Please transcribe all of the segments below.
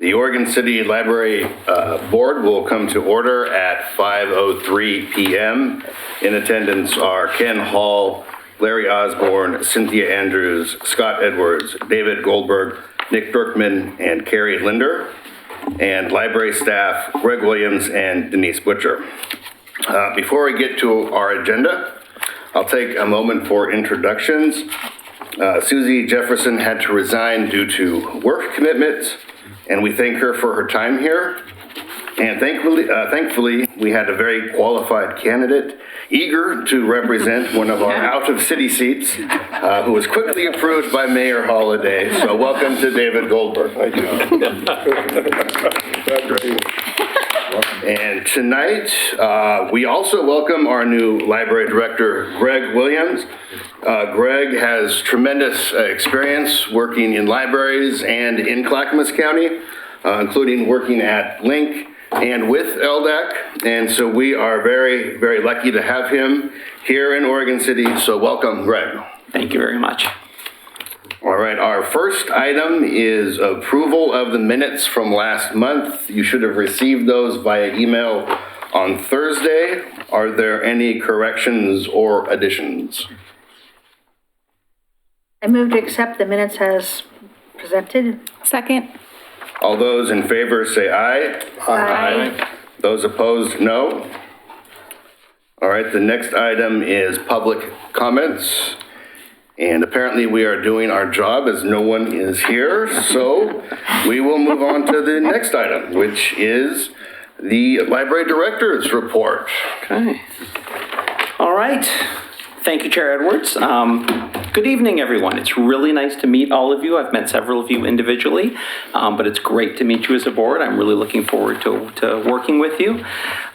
The Oregon City Library Board will come to order at 5:03 p.m. In attendance are Ken Hall, Larry Osborne, Cynthia Andrews, Scott Edwards, David Goldberg, Nick Berkman, and Carrie Linder, and library staff Greg Williams and Denise Butcher. Before we get to our agenda, I'll take a moment for introductions. Susie Jefferson had to resign due to work commitments, and we thank her for her time here. And thankfully, we had a very qualified candidate, eager to represent one of our out-of-city seats, who was quickly approved by Mayor Holliday. So welcome to David Goldberg. Thank you. And tonight, we also welcome our new library director, Greg Williams. Greg has tremendous experience working in libraries and in Clackamas County, including working at Link and with LDAC. And so we are very, very lucky to have him here in Oregon City. So welcome, Greg. Thank you very much. All right, our first item is approval of the minutes from last month. You should have received those via email on Thursday. Are there any corrections or additions? I move to accept the minutes as presented. Second. All those in favor say aye. Aye. Those opposed, no. All right, the next item is public comments. And apparently we are doing our job as no one is here. So we will move on to the next item, which is the library director's report. Okay. All right. Thank you, Chair Edwards. Good evening, everyone. It's really nice to meet all of you. I've met several of you individually, but it's great to meet you as a board. I'm really looking forward to working with you.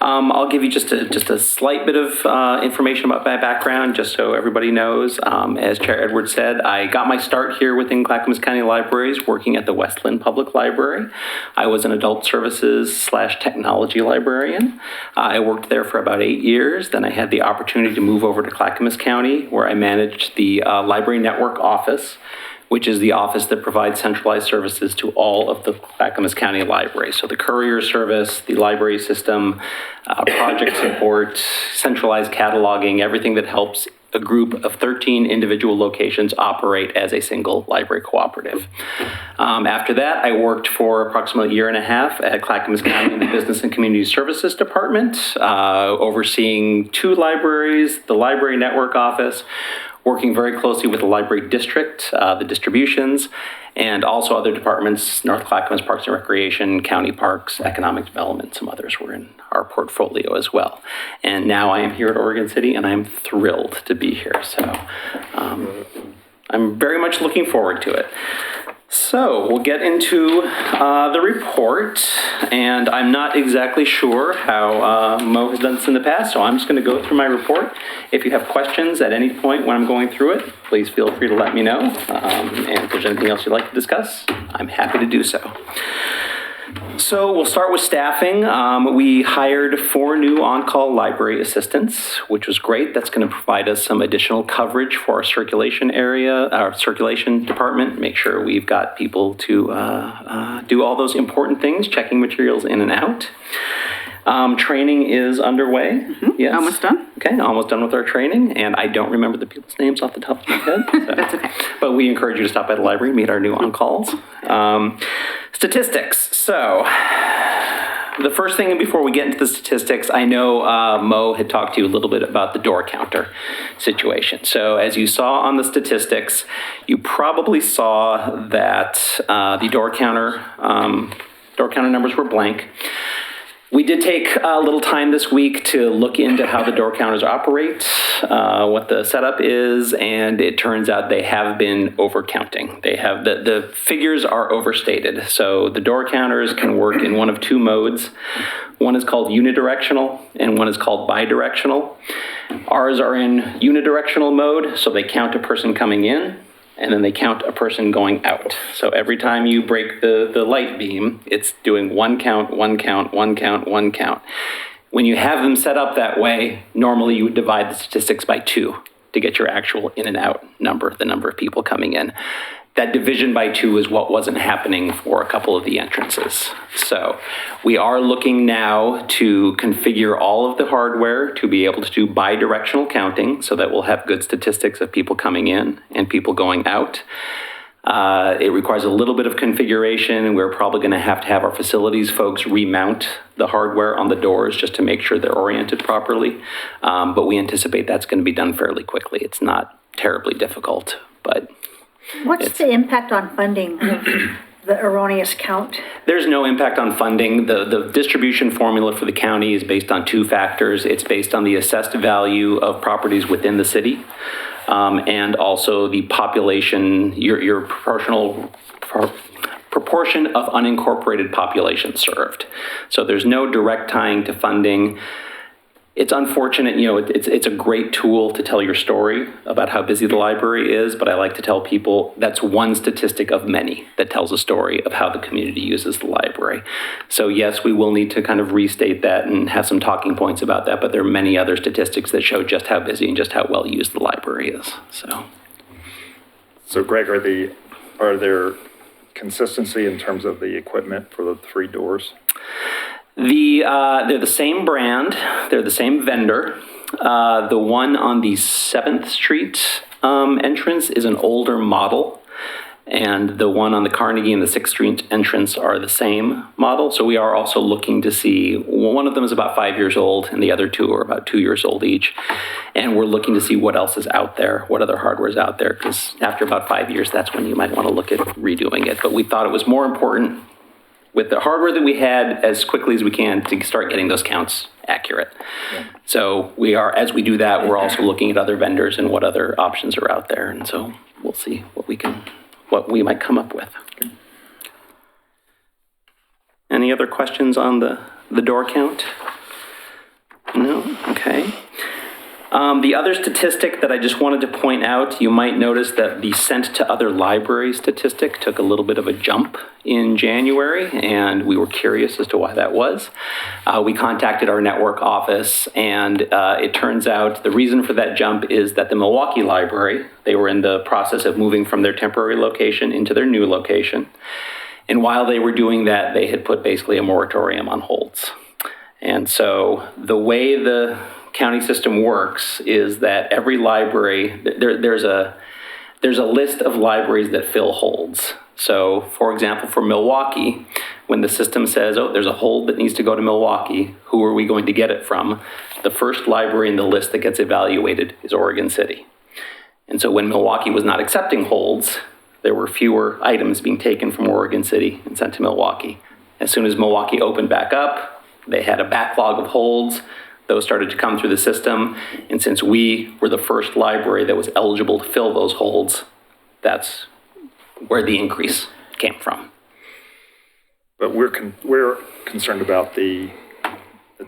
I'll give you just a slight bit of information about my background, just so everybody knows. As Chair Edwards said, I got my start here within Clackamas County Libraries, working at the Westland Public Library. I was an adult services / technology librarian. I worked there for about 8 years. Then I had the opportunity to move over to Clackamas County, where I managed the Library Network Office, which is the office that provides centralized services to all of the Clackamas County libraries. So the courier service, the library system, project support, centralized cataloging, everything that helps a group of 13 individual locations operate as a single library cooperative. After that, I worked for approximately a year and a half at Clackamas County in the Business and Community Services Department, overseeing 2 libraries, the Library Network Office, working very closely with the library district, the distributions, and also other departments, North Clackamas Parks and Recreation, County Parks, Economic Development, some others were in our portfolio as well. And now I am here at Oregon City, and I am thrilled to be here. So I'm very much looking forward to it. So we'll get into the report, and I'm not exactly sure how Mo has done this in the past, so I'm just going to go through my report. If you have questions at any point when I'm going through it, please feel free to let me know. And if there's anything else you'd like to discuss, I'm happy to do so. So we'll start with staffing. We hired 4 new on-call library assistants, which was great. That's going to provide us some additional coverage for our circulation area, our circulation department, make sure we've got people to do all those important things, checking materials in and out. Training is underway. Mm-hmm. Yes. Almost done. Okay, almost done with our training, and I don't remember the people's names off the top of my head. So. That's okay. But we encourage you to stop by the library, meet our new on-calls. Statistics. So the first thing before we get into the statistics, I know Mo had talked to you a little bit about the door counter situation. So as you saw on the statistics, you probably saw that the door counter numbers were blank. We did take a little time this week to look into how the door counters operate, what the setup is, and it turns out they have been overcounting. They have the figures are overstated. So the door counters can work in one of 2 modes. One is called unidirectional and one is called bidirectional. Ours are in unidirectional mode, so they count a person coming in, and then they count a person going out. So every time you break the light beam, it's doing 1 count, 1 count, 1 count, 1 count. When you have them set up that way, normally you would divide the statistics by 2 to get your actual in and out number, the number of people coming in. that division by 2 is what wasn't happening for a couple of the entrances. So we are looking now to configure all of the hardware to be able to do bi-directional counting so that we'll have good statistics of people coming in and people going out. It requires a little bit of configuration, and we're probably going to have our facilities folks remount the hardware on the doors just to make sure they're oriented properly. But we anticipate that's going to be done fairly quickly. It's not terribly difficult, but What's the impact on funding of the erroneous count? there's no impact on funding. The distribution formula for the county is based on 2 factors. It's based on the assessed value of properties within the city, and also the population, your proportion of unincorporated population served. So there's no direct tying to funding. It's unfortunate, it's a great tool to tell your story about how busy the library is, but I like to tell people that's one statistic of many that tells a story of how the community uses the library. So yes, we will need to kind of restate that and have some talking points about that, but there are many other statistics that show just how busy and just how well used the library is, so. So Greg, are there consistency in terms of the equipment for the 3 doors? They're the same brand, they're the same vendor. The one on the 7th Street entrance is an older model, and the one on the Carnegie and the 6th Street entrance are the same model. So we are also looking to see, one of them is about 5 years old, and the other 2 are about 2 years old each. And we're looking to see what else is out there, what other hardware is out there, because after about 5 years, that's when you might want to look at redoing it. But we thought it was more important with the hardware that we had as quickly as we can to start getting those counts accurate. Yeah. So we are, as we do that, we're also looking at other vendors and what other options are out there. And so we'll see what we might come up with. Any other questions on the door count? No? Okay. The other statistic that I just wanted to point out, you might notice that the sent to other libraries statistic took a little bit of a jump in January, and we were curious as to why that was. We contacted our network office, and it turns out the reason for that jump is that the Milwaukee library, they were in the process of moving from their temporary location into their new location. And while they were doing that, they had put basically a moratorium on holds. And so the way the county system works is that every library, there's a list of libraries that fill holds. So, for example, for Milwaukee, when the system says, oh, there's a hold that needs to go to Milwaukee, who are we going to get it from? The first library in the list that gets evaluated is Oregon City. And so when Milwaukee was not accepting holds, there were fewer items being taken from Oregon City and sent to Milwaukee. As soon as Milwaukee opened back up, they had a backlog of holds. Those started to come through the system, and since we were the first library that was eligible to fill those holds, that's where the increase came from. But we're concerned about the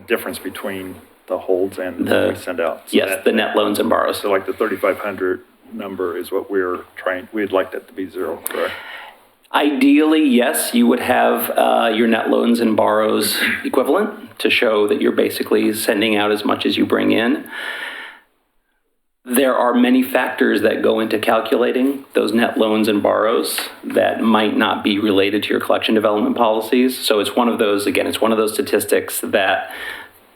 difference between the holds and what we send out. So yes, the net loans and borrows. So like the 3,500 number is what we'd like that to be 0, correct? Ideally, yes, you would have your net loans and borrows equivalent to show that you're basically sending out as much as you bring in. There are many factors that go into calculating those net loans and borrows that might not be related to your collection development policies. So it's one of those, again, it's one of those statistics that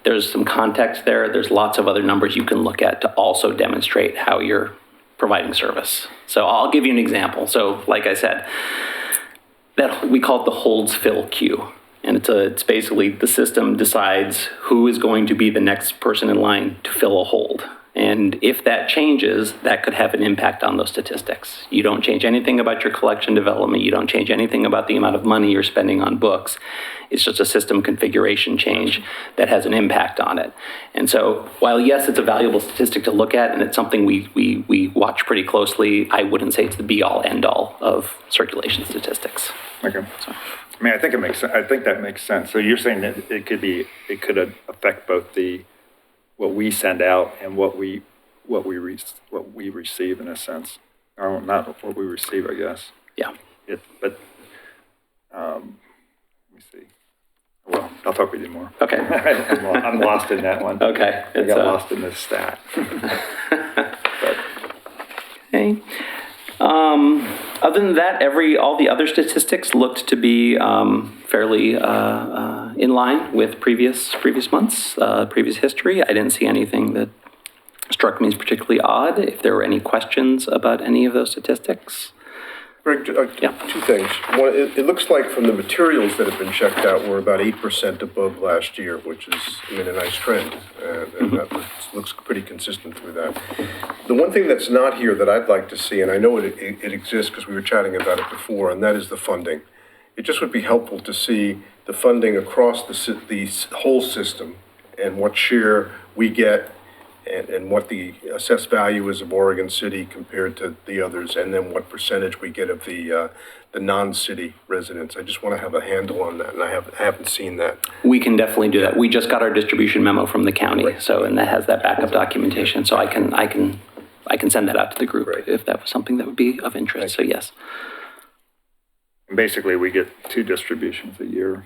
there's some context there. There's lots of other numbers you can look at to also demonstrate how you're providing service. So I'll give you an example. So like I said, that we call it the holds fill queue. And it's basically the system decides who is going to be the next person in line to fill a hold. And if that changes, that could have an impact on those statistics. You don't change anything about your collection development. You don't change anything about the amount of money you're spending on books. It's just a system configuration change that has an impact on it. And so while, yes, it's a valuable statistic to look at, and it's something we watch pretty closely, I wouldn't say it's the be-all, end-all of circulation statistics. Okay. So. I mean, I think it makes sense. I think that makes sense. So you're saying that it could affect both what we send out and what we receive in a sense, or not what we receive, I guess. Yeah. But let me see. Well, I'll talk with you more. Okay. I'm lost in that one. Okay. I got lost in this stat. Okay. Other than that, all the other statistics looked to be fairly in line with previous months, previous history. I didn't see anything that struck me as particularly odd. If there were any questions about any of those statistics. Greg, Yeah. two things. One, it looks like from the materials that have been checked out, we're about 8% above last year, which is, a nice trend. And that looks pretty consistent through that. The one thing that's not here that I'd like to see, and I know it exists because we were chatting about it before, and that is the funding. It just would be helpful to see the funding across the whole system and what share we get and what the assessed value is of Oregon City compared to the others, and then what percentage we get of the non-city residents. I just want to have a handle on that, and I haven't seen that. We can definitely do that. We just got our distribution memo from the county, and that has that backup documentation. So I can send that out to the group Right. if that was something that would be of interest. So yes, Basically, we get 2 distributions a year.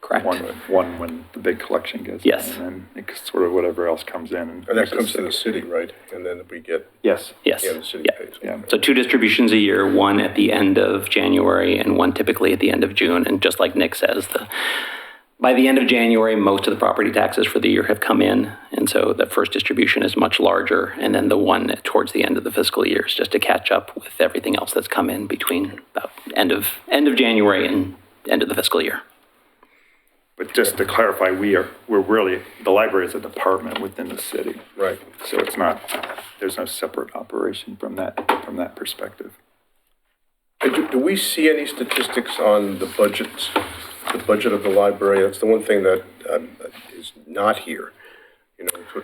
correct. One when the big collection goes in. Yes. And then it's sort of whatever else comes in. And that comes to the city, right? And then we get, Yes. Yes. the city Yeah. pays. Yeah. So 2 distributions a year, one at the end of January and one typically at the end of June. And just like Nick says, by the end of January, most of the property taxes for the year have come in. And so the first distribution is much larger. And then the one towards the end of the fiscal year is just to catch up with everything else that's come in between about end of January and end of the fiscal year. But just to clarify, we're really, the library is a department within the city. Right. So it's not, there's no separate operation from that perspective. Do we see any statistics on the budget of the library? That's the one thing that is not here.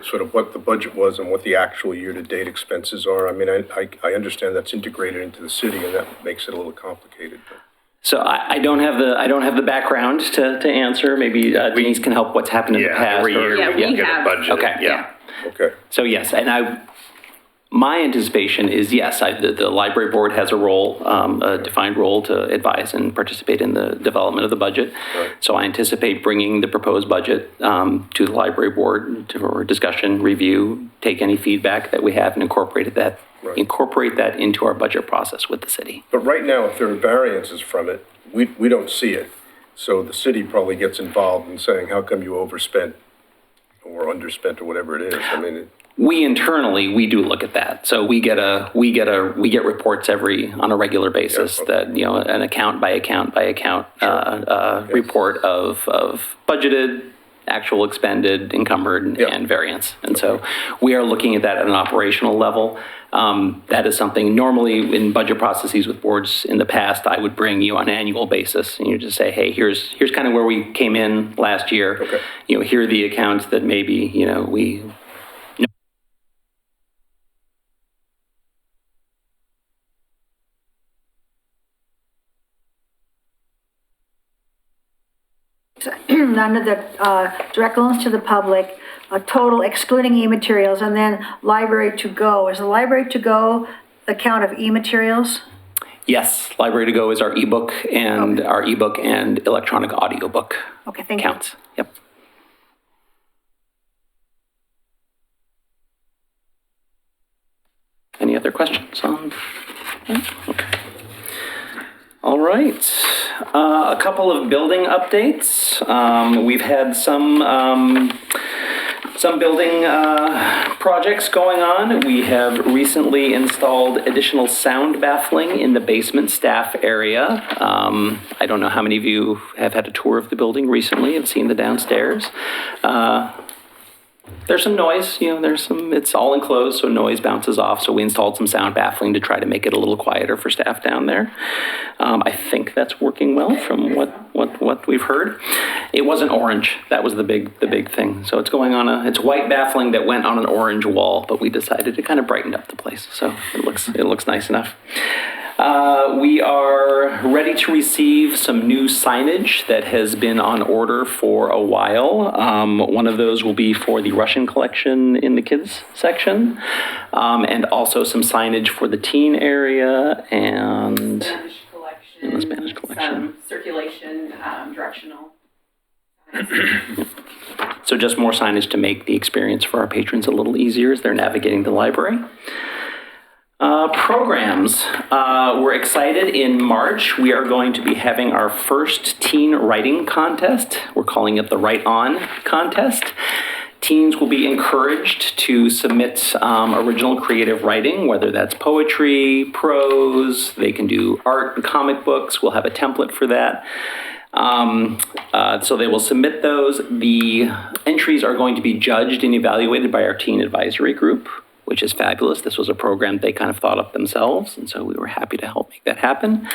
Sort of what the budget was and what the actual year-to-date expenses are. I understand that's integrated into the city, and that makes it a little complicated. But. So I don't have the background to answer. Maybe Denise can help what's happened in the past. Every year Yeah, we we get a have- budget. Okay. Yeah. Okay. So yes, and my anticipation is yes, the library board has a role, a defined role to advise and participate in the development of the budget. Right. So I anticipate bringing the proposed budget to the library board for discussion, review, take any feedback that we have, and incorporate that into our budget process with the city. But right now, if there are variances from it, we don't see it. So the city probably gets involved in saying, how come you overspent or underspent or whatever it is? We internally, we do look at that. So we get reports on a regular basis Yeah, okay. that, an account by account report of budgeted, actual expended, encumbered, Yeah. and variance. And so we are looking at that at an operational level. That is something normally in budget processes with boards in the past, I would bring you on an annual basis and you just say, hey, here's kind of where we came in last year. Okay. Here are the accounts that maybe, we Under the direct loans to the public, a total excluding e-materials, and then library to go. Is the library to go the count of e-materials? Yes, Library to Go is our ebook and Okay. our ebook and electronic audiobook Okay, thank you. counts. Yep. Any other questions on? Okay. All right. A couple of building updates. We've had some building projects going on. We have recently installed additional sound baffling in the basement staff area. I don't know how many of you have had a tour of the building recently and seen the downstairs. There's some noise, it's all enclosed, so noise bounces off. So we installed some sound baffling to try to make it a little quieter for staff down there. I think that's working well from what we've heard. It wasn't orange. That was the big thing. So it's going on it's white baffling that went on an orange wall, but we decided to kind of brighten up the place. So it looks nice enough. We are ready to receive some new signage that has been on order for a while. One of those will be for the Russian collection in the kids section, and also some signage for the teen area and Spanish collection. In the Spanish collection. Some circulation, directional. so just more signage to make the experience for our patrons a little easier as they're navigating the library. Programs. We're excited. In March, we are going to be having our first teen writing contest. We're calling it the Write On Contest. Teens will be encouraged to submit original creative writing, whether that's poetry, prose, they can do art and comic books. We'll have a template for that. So they will submit those. The entries are going to be judged and evaluated by our teen advisory group, which is fabulous. This was a program they kind of thought up themselves, and so we were happy to help make that happen.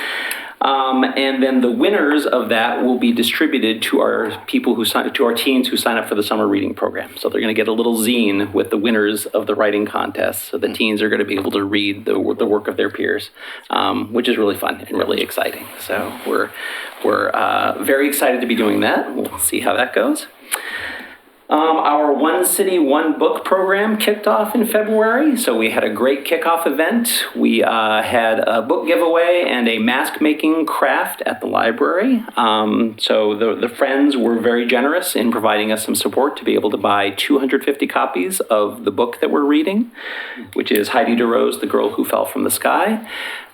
And then the winners of that will be distributed to our teens who sign up for the summer reading program. So they're going to get a little zine with the winners of the writing contest. So the teens are going to be able to read the work of their peers, which is really fun and really exciting. So we're very excited to be doing that. We'll see how that goes. Our One City, One Book program kicked off in February, so we had a great kickoff event. We had a book giveaway and a mask making craft at the library. So the friends were very generous in providing us some support to be able to buy 250 copies of the book that we're reading, which is Heidi DeRose, The Girl Who Fell from the Sky.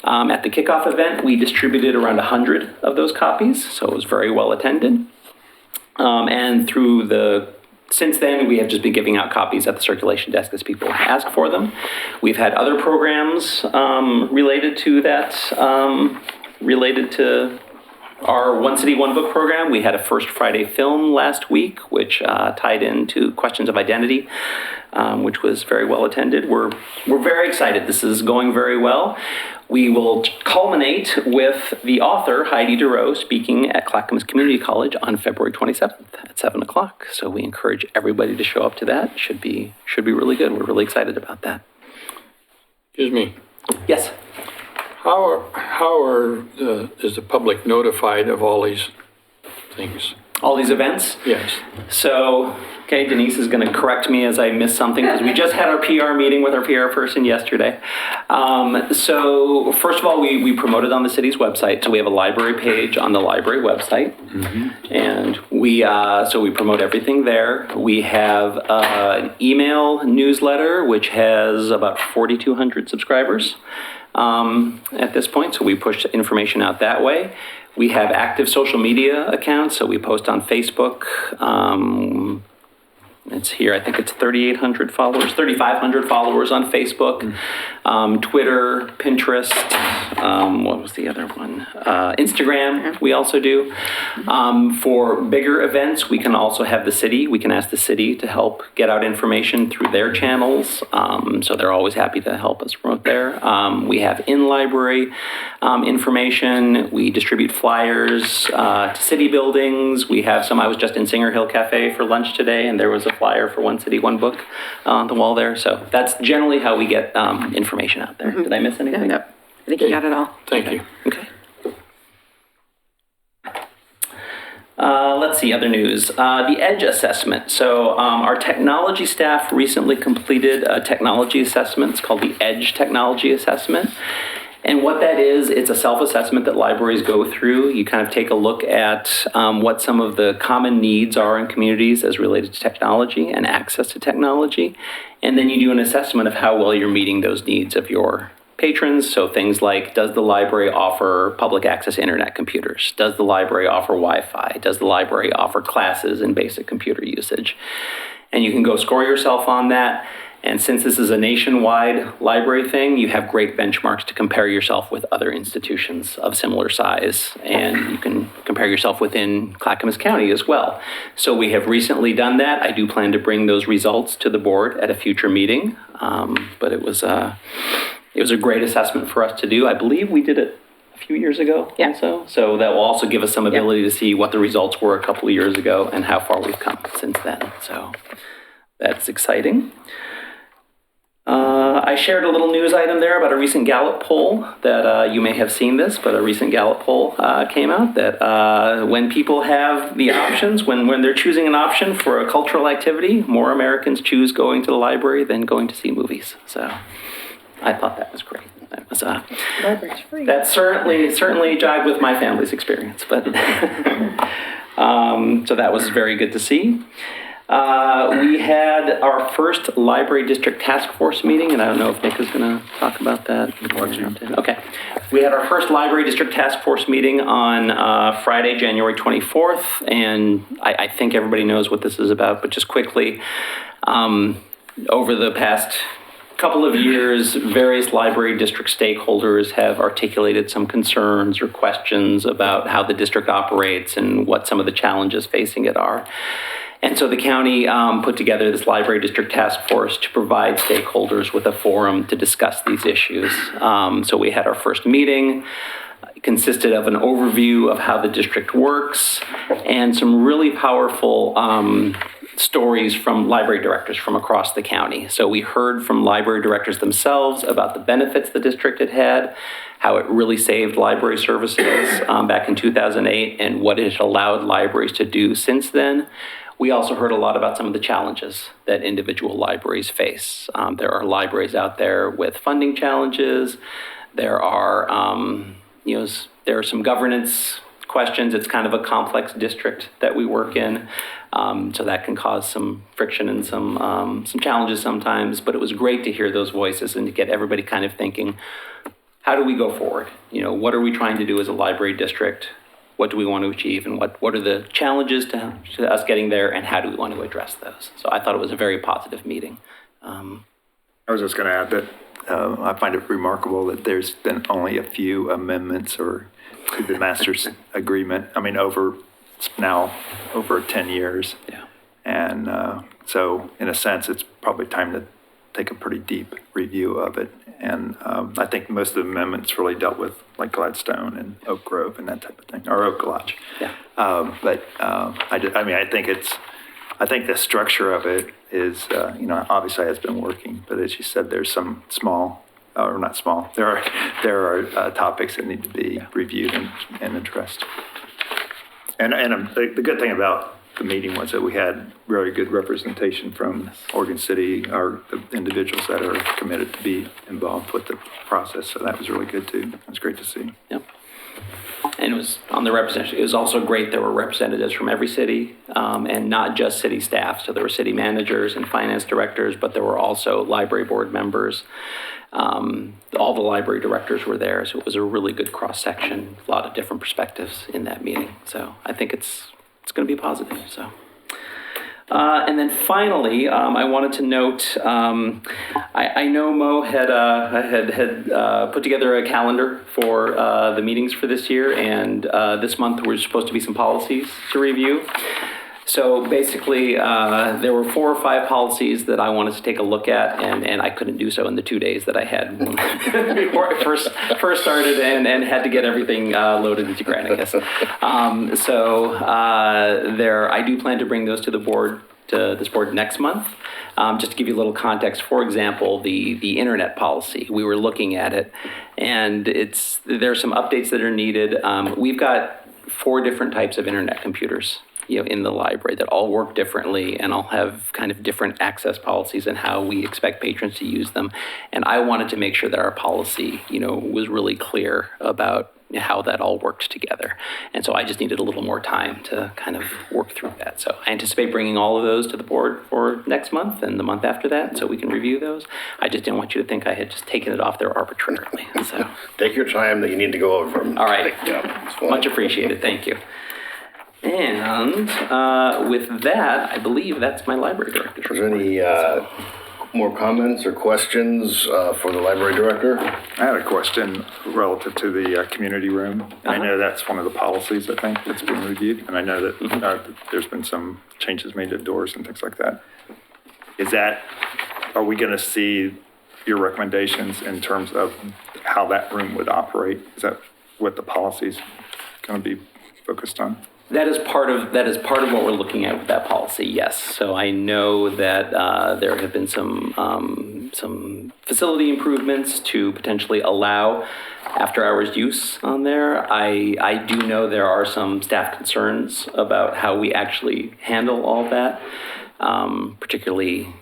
At the kickoff event, we distributed around 100 of those copies, so it was very well attended. And since then, we have just been giving out copies at the circulation desk as people ask for them. We've had other programs related to that, related to our One City, One Book program. We had a First Friday film last week, which tied into questions of identity, which was very well attended. We're very excited. This is going very well. We will culminate with the author, Heidi DeRose, speaking at Clackamas Community College on February 27th at 7 o'clock. So we encourage everybody to show up to that. Should be really good. We're really excited about that. Excuse me. Yes. Is the public notified of all these things? All these events? Yes. So, okay, Denise is going to correct me as I miss something because we just had our PR meeting with our PR person yesterday. So, first of all, we promoted on the city's website. So we have a library page on the library website, and we promote everything there. We have an email newsletter which has about 4,200 subscribers at this point. So we push information out that way. We have active social media accounts, so we post on Facebook. It's here, I think it's 3,500 followers on Facebook, Twitter, Pinterest, what was the other one? Instagram, we also do. For bigger events, we can also have we can ask the city to help get out information through their channels. So they're always happy to help us promote there. We have in-library information. We distribute flyers to city buildings. We have I was just in Singer Hill Cafe for lunch today, and there was a flyer for One City, One Book on the wall there. So that's generally how we get information out there. Did I miss anything? No, I think you got it all. Thank you. Okay. Let's see, other news. The EDGE assessment. So our technology staff recently completed a technology assessment. It's called the EDGE Technology Assessment. And what that is, it's a self-assessment that libraries go through. You kind of take a look at what some of the common needs are in communities as related to technology and access to technology. And then you do an assessment of how well you're meeting those needs of your patrons. So things like, does the library offer public access internet computers? Does the library offer Wi-Fi? Does the library offer classes in basic computer usage? And you can go score yourself on that. And since this is a nationwide library thing, you have great benchmarks to compare yourself with other institutions of similar size. And you can compare yourself within Clackamas County as well. So we have recently done that. I do plan to bring those results to the board at a future meeting. But it was a great assessment for us to do. I believe we did it a few years ago also. So that will also give us some ability to see what the results were a couple of years ago and how far we've come since then. So that's exciting. I shared a little news item there about a recent Gallup poll that you may have seen this, but a recent Gallup poll came out that when people have the options, when they're choosing an option for a cultural activity, more Americans choose going to the library than going to see movies. So I thought that was great. That was that certainly jived with my family's experience, but so that was very good to see. We had our first library district task force meeting, and I don't know if Nick is going to talk about that. Okay. We had our first library district task force meeting on Friday, January 24th, and I think everybody knows what this is about, but just quickly, over the past couple of years, various library district stakeholders have articulated some concerns or questions about how the district operates and what some of the challenges facing it are. And so the county put together this library district task force to provide stakeholders with a forum to discuss these issues. So we had our first meeting. It consisted of an overview of how the district works and some really powerful stories from library directors from across the county. So we heard from library directors themselves about the benefits the district had had, how it really saved library services back in 2008, and what it allowed libraries to do since then. We also heard a lot about some of the challenges that individual libraries face. There are libraries out there with funding challenges. There are, there are some governance questions. It's kind of a complex district that we work in, so that can cause some friction and some challenges sometimes. But it was great to hear those voices and to get everybody kind of thinking, how do we go forward? What are we trying to do as a library district? What do we want to achieve, and what are the challenges to us getting there, and how do we want to address those? So I thought it was a very positive meeting. I was just going to add that I find it remarkable that there's been only a few amendments to the master's agreement. I mean, over 10 years. Yeah. And so in a sense, it's probably time to take a pretty deep review of it. And I think most of the amendments really dealt with like Gladstone and Oak Grove and that type of thing, or Oak Lodge. Yeah. I think the structure of it is, obviously has been working, but as you said, there's some there are topics that need to be reviewed and addressed. And the good thing about the meeting was that we had very good representation from Oregon City, our individuals that are committed to be involved with the process. So that was really good too. It was great to see. Yep. And it was on the representation. It was also great there were representatives from every city, and not just city staff. So there were city managers and finance directors, but there were also library board members. All the library directors were there, so it was a really good cross-section, a lot of different perspectives in that meeting. So I think it's going to be positive. So, and then finally, I wanted to note, I know Mo had put together a calendar for the meetings for this year, and this month we're supposed to be some policies to review. So basically, there were 4 or 5 policies that I wanted to take a look at, and I couldn't do so in the 2 days that I had before I first started and had to get everything loaded into Granicus. I do plan to bring those to this board next month. Just to give you a little context, for example, the internet policy, we were looking at it, and there's some updates that are needed. We've got 4 different types of internet computers in the library that all work differently and all have kind of different access policies and how we expect patrons to use them. And I wanted to make sure that our policy, was really clear about how that all worked together. And so I just needed a little more time to kind of work through that. So I anticipate bringing all of those to the board for next month and the month after that, so we can review those. I just didn't want you to think I had just taken it off there arbitrarily. So Take your time that you need to go over them. all right, Yeah, much appreciated. Thank you. And with that, I believe that's my library director's Is there report. any more comments or questions for the library director? I had a question relative to the community room. I know that's one of the policies, I think, that's been reviewed. And I know that there's been some changes made to doors and things like that. Are we going to see your recommendations in terms of how that room would operate? Is that what the policy's going to be focused on? That is part of what we're looking at with that policy. Yes. So I know that there have been some facility improvements to potentially allow after-hours use on there. I do know there are some staff concerns about how we actually handle all that, particularly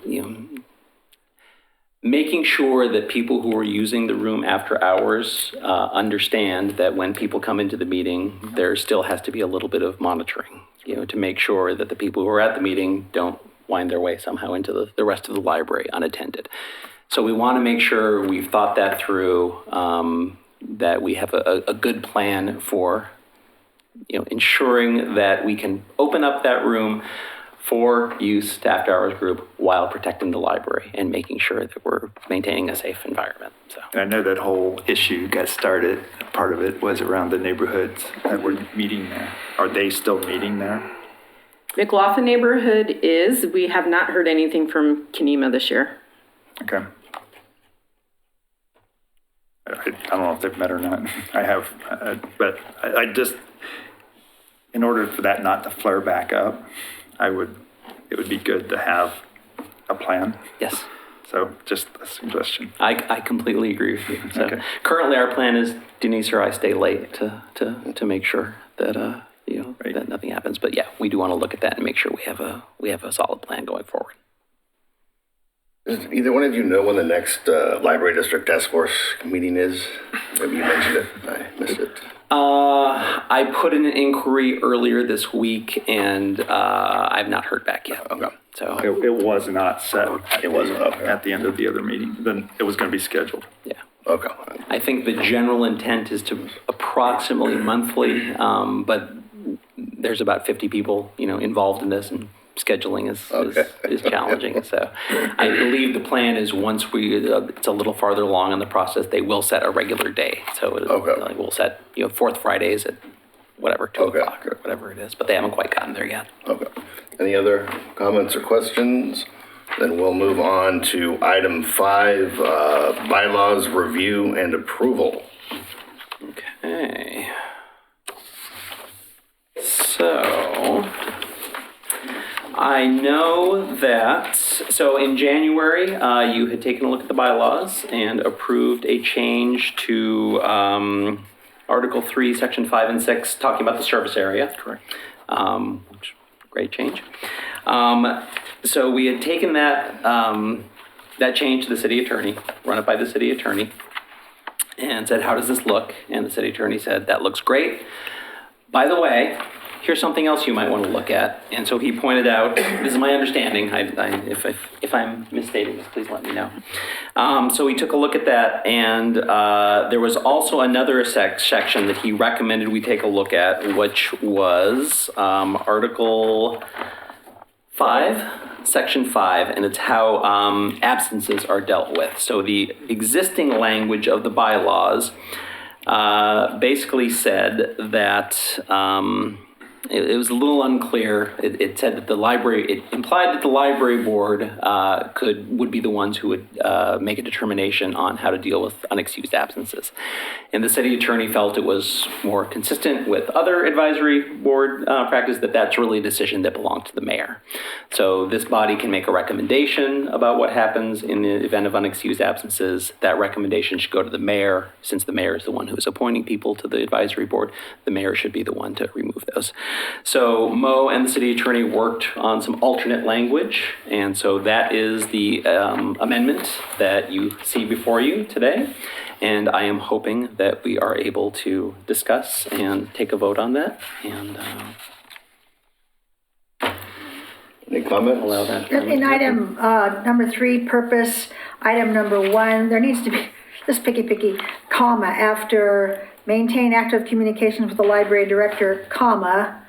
making sure that people who are using the room after hours understand that when people come into the meeting, there still has to be a little bit of monitoring, to make sure that the people who are at the meeting don't wind their way somehow into the rest of the library unattended. So we want to make sure we've thought that through, that we have a good plan for, ensuring that we can open up that room for use to after hours group while protecting the library and making sure that we're maintaining a safe environment. So And I know that whole issue got started, part of it was around the neighborhoods that were meeting there. Are they still meeting there? McLaughlin neighborhood is, we have not heard anything from Kenema this year. Okay. I don't know if they've met or not. I have, but I just, in order for that not to flare back up, it would be good to have a plan. yes, So just a suggestion. I completely agree with you. So Okay. currently our plan is Denise or I stay late to make sure that, Right. that nothing happens. But yeah, we do want to look at that and make sure we have a solid plan going forward. Does either one of you know when the next library district task force meeting is? Maybe you mentioned it, I missed it. I put in an inquiry earlier this week and I've not heard back yet. Okay. So It was not set. It wasn't, okay. At the end of the other meeting, then it was going to be scheduled. yeah. Okay. I think the general intent is to approximately monthly, but there's about 50 people, involved in this, and scheduling is challenging. So I believe the plan is once it's a little farther along in the process, they will set a regular day. So Okay. we'll set, fourth Fridays at whatever, 2 Okay. o'clock or whatever it is, but they haven't quite gotten there yet. Okay. Any other comments or questions? Then we'll move on to item 5, bylaws review and approval. Okay. So, I know that, so in January, you had taken a look at the bylaws and approved a change to Article 3, Section 5 and 6, talking about the service area. Correct. Great change. So we had taken that change to the city attorney, run it by the city attorney, and said, how does this look? And the city attorney said, that looks great. By the way, here's something else you might want to look at. And so he pointed out, this is my understanding, if I'm misstating this, please let me know. So we took a look at that, and there was also another section that he recommended we take a look at, which was Article 5, Section 5, and it's how absences are dealt with. So the existing language of the bylaws basically said that it was a little unclear. It said that it implied that the library board would be the ones who would make a determination on how to deal with unexcused absences. And the city attorney felt it was more consistent with other advisory board practice that that's really a decision that belonged to the mayor. So this body can make a recommendation about what happens in the event of unexcused absences. That recommendation should go to the mayor. Since the mayor is the one who is appointing people to the advisory board, the mayor should be the one to remove those. So Mo and the city attorney worked on some alternate language, and so that is the amendment that you see before you today. And I am hoping that we are able to discuss and take a vote on that and Any comments? allow that. In item number 3, purpose, item number 1, there needs to be, just picky, comma, after maintain active communications with the library director, comma,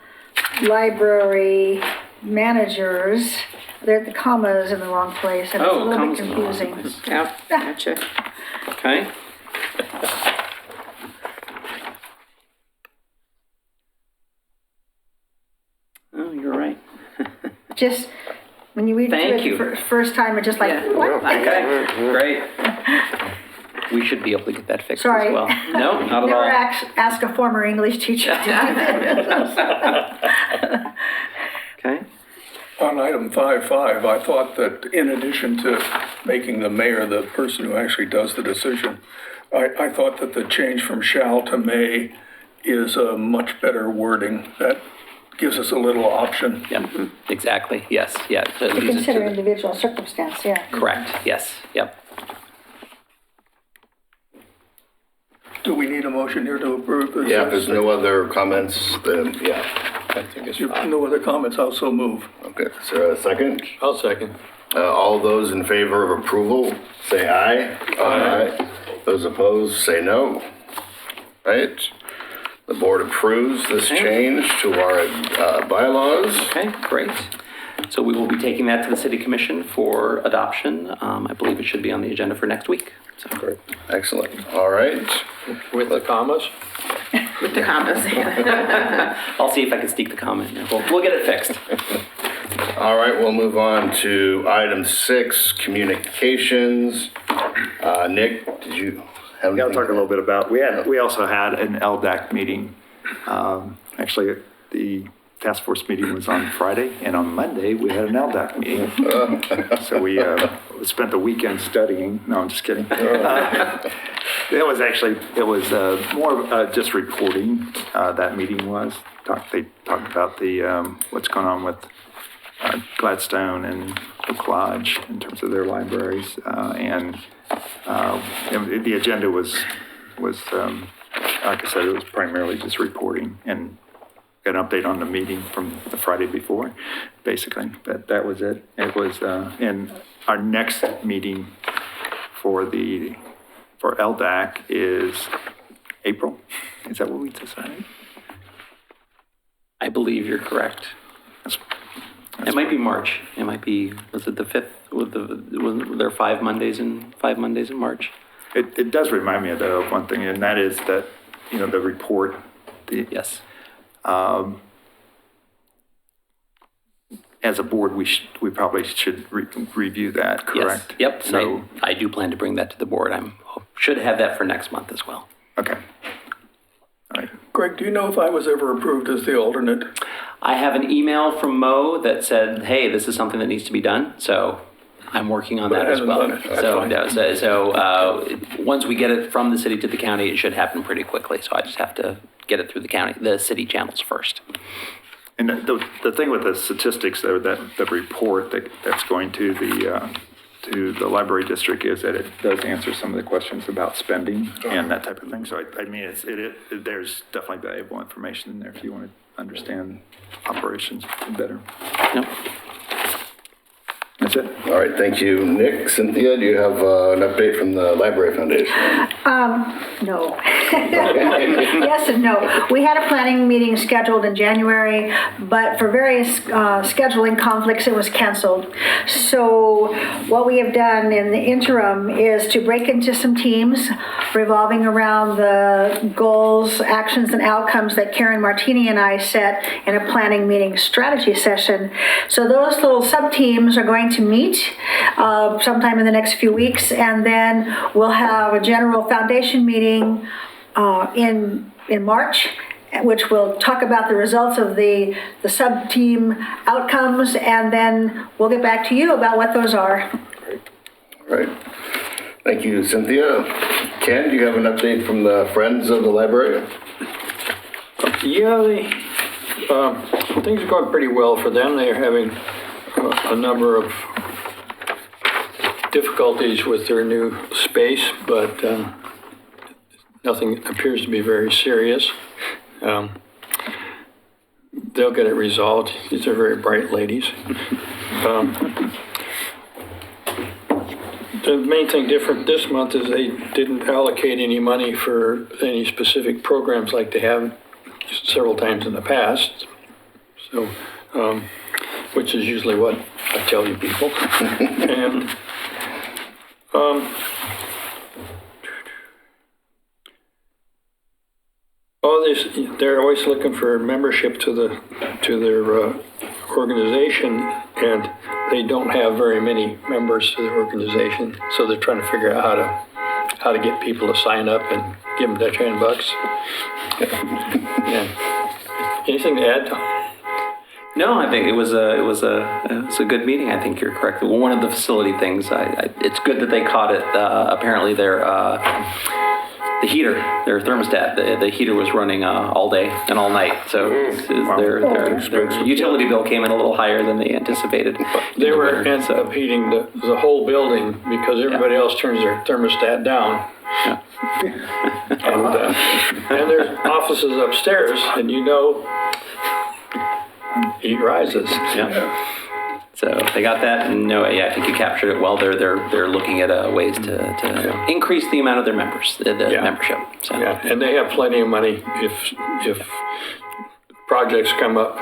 library managers. The comma is in the wrong place, and it's a Oh, little bit comma's in the wrong confusing. place. Yeah, gotcha. Okay. Oh, you're right. Just, when you read Thank through it you. the first time, it's just like, Yeah. what? Okay, great. We should be able to get that fixed as Sorry. well. No, not at Never all. ask a former English teacher to do this. Okay. On item 5.5, I thought that in addition to making the mayor the person who actually does the decision, I thought that the change from shall to may is a much better wording. That gives us a little option. Yep, exactly. Yes, yeah. To To leaves it consider the- individual circumstance, yeah. Correct, yes, yep. Do we need a motion here to approve this? Yeah, if there's no other comments, then, yeah. I think If you have no other comments, I'll so move. Okay, is there a second? I'll second. All those in favor of approval, say aye. Aye. Those opposed, say no. Right? The board approves this change to our bylaws. Okay, great. So we will be taking that to the city commission for adoption. I believe it should be on the agenda for next week. So Great. Excellent. All right. With the commas? With the commas. I'll see if I can sneak the comment in. We'll get it fixed. All right, we'll move on to item 6, communications. Nick, did you have anything? Yeah, I'll talk a little bit about, we also had an LDAC meeting. Actually, the task force meeting was on Friday, and on Monday, we had an LDAC meeting. So we spent the weekend studying. No, I'm just kidding. It was more just reporting, that meeting was. They talked about what's going on with Gladstone and Oak Lodge in terms of their libraries. And the agenda was like I said, it was primarily just reporting and an update on the meeting from the Friday before, basically. But that was it. It was, and our next meeting for LDAC is April. Is that what we decided? I believe you're correct. It might be March. It might be, was it the 5th? Was there 5 Mondays in March? It does remind me of one thing, and that is that, the report, Yes. As a board, we probably should review that, correct? Yes. Yep. So, I do plan to bring that to the board. Should have that for next month as well. okay. All right. Greg, do you know if I was ever approved as the alternate? I have an email from Mo that said, hey, this is something that needs to be done. So I'm working on But that it as hasn't well. done it. That's fine. So once we get it from the city to the county, it should happen pretty quickly. So I just have to get it through the city channels first. And the thing with the statistics, though, that the report that's going to the library district is that it does answer some of the questions about spending and that type of thing. So I mean, there's definitely valuable information in there if you want to understand operations better. Yep. That's it. All right, thank you, Nick. Cynthia, do you have an update from the Library Foundation? No. Yes and no. We had a planning meeting scheduled in January, but for various scheduling conflicts, it was canceled. So what we have done in the interim is to break into some teams revolving around the goals, actions, and outcomes that Karen Martini and I set in a planning meeting strategy session. So those little sub-teams are going to meet sometime in the next few weeks, and then we'll have a general foundation meeting in March, which will talk about the results of the sub-team outcomes, and then we'll get back to you about what those are. All right. Thank you, Cynthia. Ken, do you have an update from the Friends of the Library? Yeah, things are going pretty well for them. They're having a number of difficulties with their new space, but nothing appears to be very serious. They'll get it resolved. These are very bright ladies. The main thing different this month is they didn't allocate any money for any specific programs like they have several times in the past. So, which is usually what I tell you people. And they're always looking for membership to their organization, and they don't have very many members to their organization. So they're trying to figure out how to get people to sign up and give them that $10. Yeah. Anything to add? No, I think it was a good meeting. I think you're correct. One of the facility things, it's good that they caught it. Apparently, the heater, their thermostat, the heater was running all day and all night. So their utility bill came in a little higher than they anticipated. They were end up heating the whole building because everybody else turns their thermostat down. Yeah. And there's offices upstairs, and Heat rises. Yeah. So they got that, and no, yeah, I think you captured it well. They're looking at ways to increase the amount of their members, the membership. So. Yeah, and they have plenty of money if projects come up.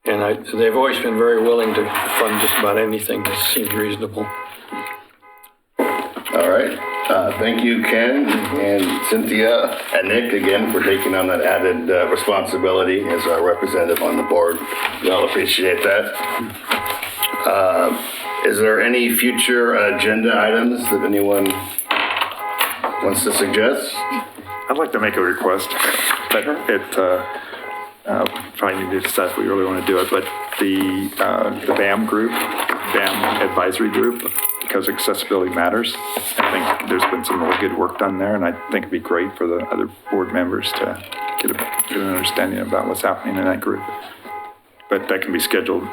And they've always been very willing to fund just about anything that seems reasonable. All right. Thank you, Ken and Cynthia and Nick again for taking on that added responsibility as our representative on the board. We all appreciate that. Is there any future agenda items that anyone wants to suggest? I'd like to make a request, but probably need to decide if we really want to do it, but the BAM group, BAM advisory group, because accessibility matters. I think there's been some really good work done there, and I think it'd be great for the other board members to get an understanding about what's happening in that group. But that can be scheduled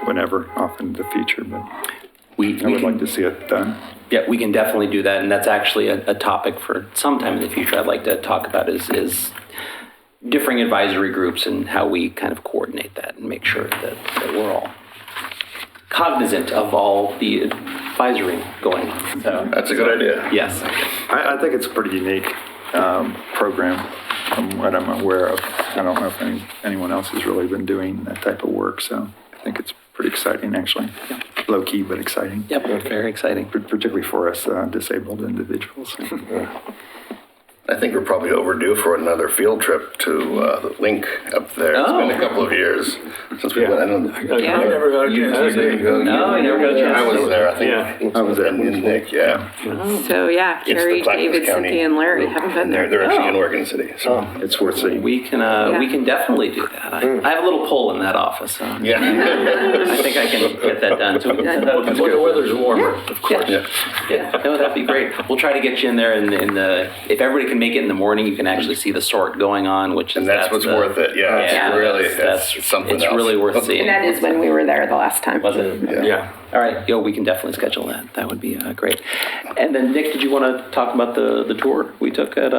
whenever, off into the future, but I would like to see it done. Yeah, we can definitely do that, and that's actually a topic for sometime in the future I'd like to talk about is differing advisory groups and how we kind of coordinate that and make sure that we're all cognizant of all the advisory going on. So, That's a good idea. yes. I think it's a pretty unique program from what I'm aware of. I don't know if anyone else has really been doing that type of work, so I think it's pretty exciting, actually. Low key, but exciting. Yep, very exciting. Particularly for us disabled individuals. I think we're probably overdue for another field trip to the Link up there. It's been a couple of years since we went. I don't know. Yeah. I never got a You chance to didn't see. go? No, I never got a chance I to was see. there, I think. Yeah. I was there. And Nick, yeah. So yeah, It's the Carrie, Clackamas David, County Cynthia, and Larry group. haven't been there. They're actually in Oregon City, so. It's worth seeing. We can definitely do that. I have a little pull in that office, so Yeah. I think I can get that done. So When the weather's warmer, of course. yeah, no, that'd be great. We'll try to get you in there in the if everybody can make it in the morning, you can actually see the sort going on, which is And that's what's worth it, yeah. It's really, it's something else. It's really worth seeing. And that is when we were there the last time. Was it? Yeah. All right, we can definitely schedule that. That would be great. And then Nick, did you want to talk about the tour we took at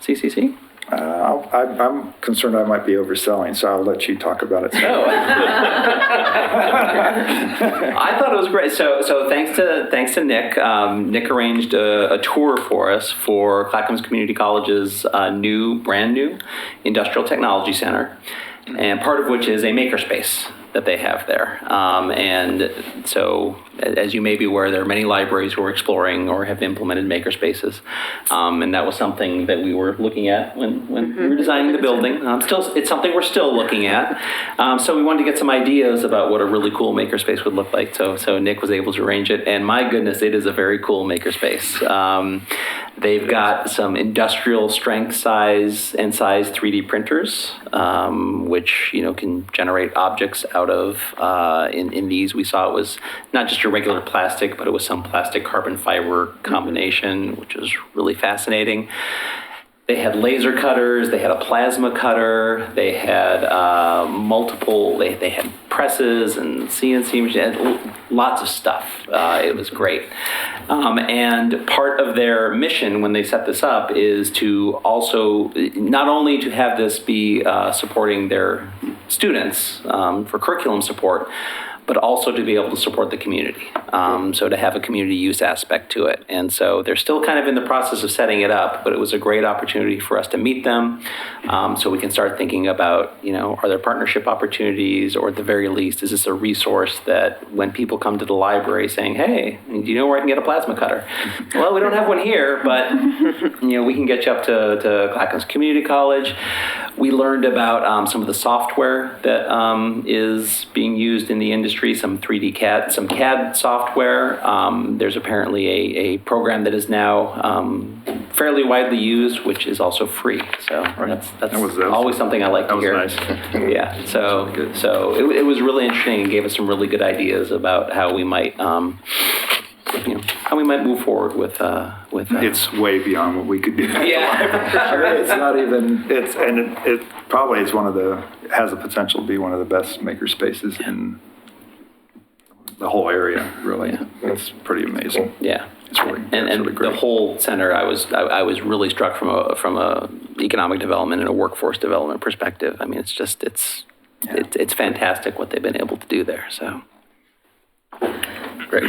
CCC? I'm concerned I might be overselling, so I'll let you talk about it. Oh. I thought it was great. So thanks to Nick. Nick arranged a tour for us for Clackamas Community College's brand new Industrial Technology Center, and part of which is a makerspace that they have there. And so, as you may be aware, there are many libraries who are exploring or have implemented makerspaces. And that was something that we were looking at when we were designing the building. It's something we're still looking at. So we wanted to get some ideas about what a really cool makerspace would look like. So Nick was able to arrange it. And my goodness, it is a very cool makerspace. They've got some industrial strength size 3D printers, which can generate objects out of. In these, we saw it was not just your regular plastic, but it was some plastic carbon fiber combination, which is really fascinating. They had laser cutters, they had a plasma cutter, they had they had presses and CNC machines, lots of stuff. It was great. And part of their mission when they set this up is to also, not only to have this be supporting their students for curriculum support, but also to be able to support the community. So to have a community use aspect to it. And so they're still kind of in the process of setting it up, but it was a great opportunity for us to meet them. So we can start thinking about, are there partnership opportunities, or at the very least, is this a resource that when people come to the library saying, hey, do you know where I can get a plasma cutter? Well, we don't have one here, but we can get you up to Clackamas Community College. We learned about some of the software that is being used in the industry, some 3D CAD, some CAD software. There's apparently a program that is now fairly widely used, which is also free. So that's always something I like to hear. Nice. Yeah. So it was really interesting and gave us some really good ideas about how we might move forward with. It's way beyond what we could do. Yeah, for sure. It's not even. It probably is has the potential to be one of the best maker spaces in the whole area. Really, it's pretty amazing. Yeah. It's really, and really great. The whole center, I was really struck from a economic development and a workforce development perspective. I mean, it's it's fantastic what they've been able to do there, so. Great.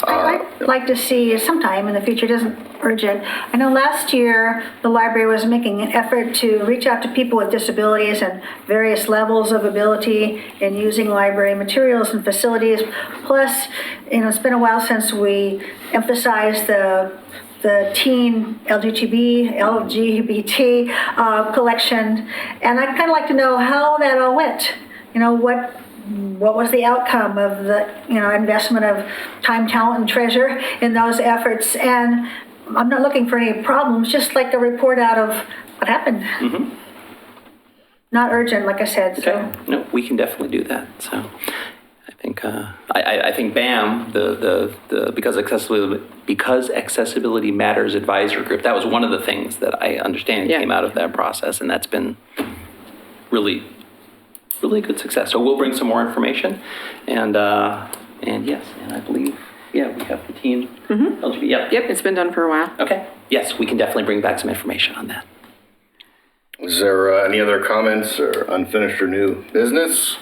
I'd like to see sometime in the future, it isn't urgent. I know last year, the library was making an effort to reach out to people with disabilities and various levels of ability in using library materials and facilities. Plus, it's been a while since we emphasized the teen LGBT collection, and I'd kind of like to know how that all went. What was the outcome of the, investment of time, talent, and treasure in those efforts? And I'm not looking for any problems, just like a report out of what happened. Not urgent, like I said, so. Okay, no, we can definitely do that, so. I think BAM, the because accessibility matters advisory group, that was one of the things that I understand came out of that process, and that's been really good success. So we'll bring some more information, and yes, and I believe, we have the teen LGBT, Yep, it's been done for a while. Okay, yes, we can definitely bring back some information on that. Is there any other comments or unfinished or new business?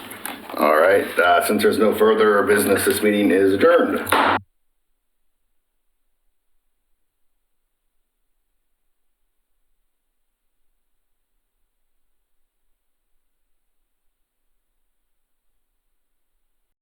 All right, since there's no further business, this meeting is adjourned.